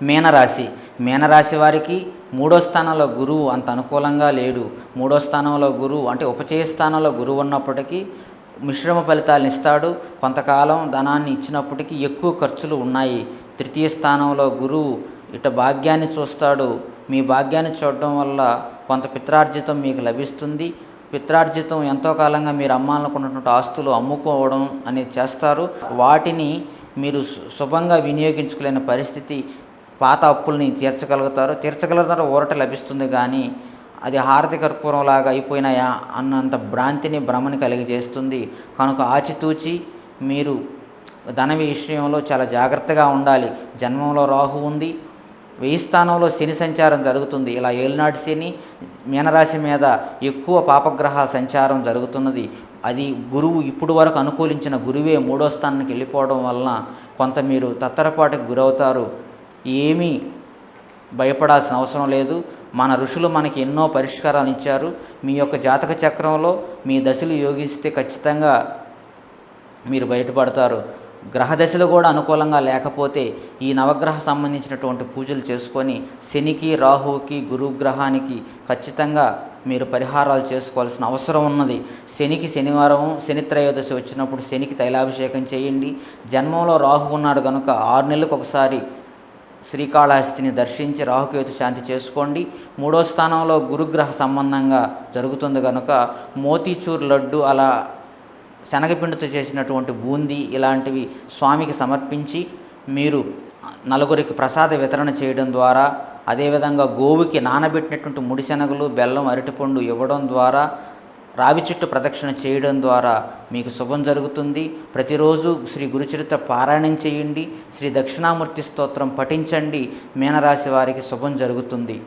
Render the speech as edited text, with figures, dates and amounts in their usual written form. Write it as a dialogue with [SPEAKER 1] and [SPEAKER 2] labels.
[SPEAKER 1] మీనరాశి. మీనరాశి వారికి మూడో స్థానంలో గురువు అంత అనుకూలంగా లేడు. మూడో స్థానంలో గురువు అంటే ఉపచయ స్థానంలో గురువు ఉన్నప్పటికీ మిశ్రమ ఫలితాలను ఇస్తాడు. కొంతకాలం ధనాన్ని ఇచ్చినప్పటికీ ఎక్కువ ఖర్చులు ఉన్నాయి. తృతీయ స్థానంలో గురువు భాగ్యాన్ని చూస్తాడు. మీ భాగ్యాన్ని చూడడం వల్ల కొంత పిత్రార్జితం మీకు లభిస్తుంది. పిత్రార్జితం ఎంతో కాలంగా మీరు అమ్మాలనుకున్నటువంటి ఆస్తులు అమ్ముకోవడం అనేది చేస్తారు. వాటిని మీరు శుభంగా వినియోగించుకోలేని పరిస్థితి. పాత అప్పుల్ని తీర్చగలుగుతారు, ఊరట లభిస్తుంది. కానీ అది హారతి కర్పూరంలాగా అయిపోయినాయా అన్నంత భ్రమని కలిగజేస్తుంది. కనుక ఆచితూచి మీరు ధన విషయంలో చాలా జాగ్రత్తగా ఉండాలి. జన్మంలో రాహు ఉంది, 1000 స్థానంలో శని సంచారం జరుగుతుంది. ఇలా ఏలినాటి శని మీనరాశి మీద ఎక్కువ పాపగ్రహాల సంచారం జరుగుతున్నది. అది గురువు ఇప్పుడు వరకు అనుకూలించిన గురువే మూడో స్థానానికి వెళ్ళిపోవడం వలన కొంత మీరు తత్తరపాటుకు గురవుతారు. ఏమీ భయపడాల్సిన అవసరం లేదు. మన ఋషులు మనకి ఎన్నో పరిష్కారాలు ఇచ్చారు. మీ యొక్క జాతక చక్రంలో మీ దశలు యోగిస్తే ఖచ్చితంగా మీరు బయటపడతారు. గ్రహ దశలు కూడా అనుకూలంగా లేకపోతే ఈ నవగ్రహ సంబంధించినటువంటి పూజలు చేసుకొని శనికి, రాహువుకి, గురుగ్రహానికి ఖచ్చితంగా మీరు పరిహారాలు చేసుకోవాల్సిన అవసరం ఉన్నది. శనికి శనివారం శని త్రయోదశి వచ్చినప్పుడు శనికి తైలాభిషేకం చేయండి. జన్మంలో రాహు ఉన్నాడు కనుక 6 నెలలకు ఒకసారి శ్రీకాళహస్తిని దర్శించి రాహుకేతు శాంతి చేసుకోండి. మూడో స్థానంలో గురుగ్రహ సంబంధంగా జరుగుతుంది కనుక మోతీచూర్ లడ్డు, అలా శనగపిండితో చేసినటువంటి బూందీ ఇలాంటివి స్వామికి సమర్పించి మీరు నలుగురికి ప్రసాద వితరణ చేయడం ద్వారా, అదేవిధంగా గోవుకి నానబెట్టినటువంటి ముడిశనగలు, బెల్లం, అరటిపండు ఇవ్వడం ద్వారా, రావి చెట్టు ప్రదక్షిణ చేయడం ద్వారా మీకు శుభం జరుగుతుంది. ప్రతిరోజు శ్రీ గురుచరిత్ర పారాయణం చేయండి. శ్రీ దక్షిణామూర్తి స్తోత్రం పఠించండి. మీనరాశి వారికి శుభం జరుగుతుంది.